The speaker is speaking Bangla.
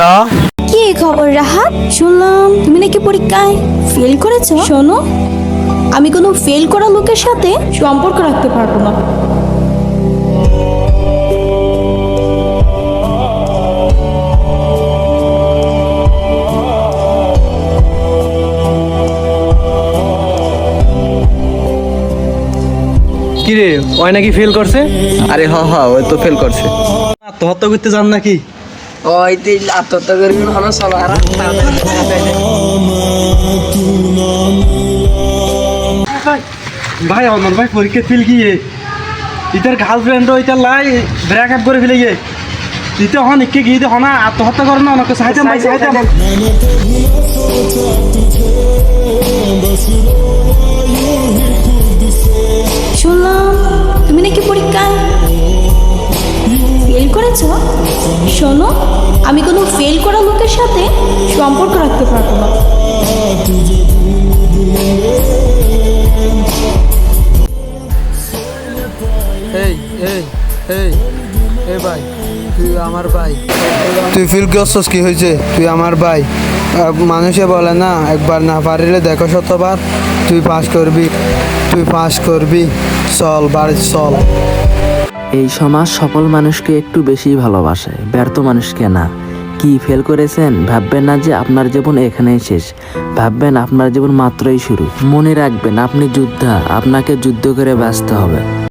হ্যালো। কি খবর রাহাত? শুনলাম তুমি নাকি পরীক্ষায় ফেল করেছো। শোনো, আমি কোনো ফেল করা লোকের সাথে সম্পর্ক রাখতে পারবো না। কি রে, ওই নাকি ফেল করছে? আরে ওই তো ফেল করছে। আত্মহত্যা করতে যান নাকি? ওই তুই আত্মহত্যা করবি ভালো চলো আর ভাই আমার ভাই পরীক্ষা ফেল গিয়ে ইতার গার্লফ্রেন্ড ইতার লাই ব্রেকআপ করে ফেলে গিয়ে দিতে হন ইকে গিয়ে দে হনা আত্মহত্যা করে না অনেকে সাহায্য ভাই সাহায্য। শুনলাম তুমি নাকি পরীক্ষায় ফেল করেছো। শোনো, আমি কোনো ফেল করা লোকের সাথে সম্পর্ক রাখতে পারবো না। এই এই এই এই ভাই, তুই আমার ভাই। তুই ফিল করছস কি হয়েছে? তুই আমার ভাই। মানুষে বলে না, একবার না পারিলে দেখো শতবার। তুই পাস করবি, তুই পাস করবি। চল বাড়ি চল। এই সমাজ সফল মানুষকে একটু বেশি ভালোবাসে, ব্যর্থ মানুষকে না। কি ফেল করেছেন? ভাববেন না যে আপনার জীবন এখানেই শেষ, ভাববেন আপনার জীবন মাত্রই শুরু। মনে রাখবেন আপনি যোদ্ধা, আপনাকে যুদ্ধ করে বাঁচতে হবে।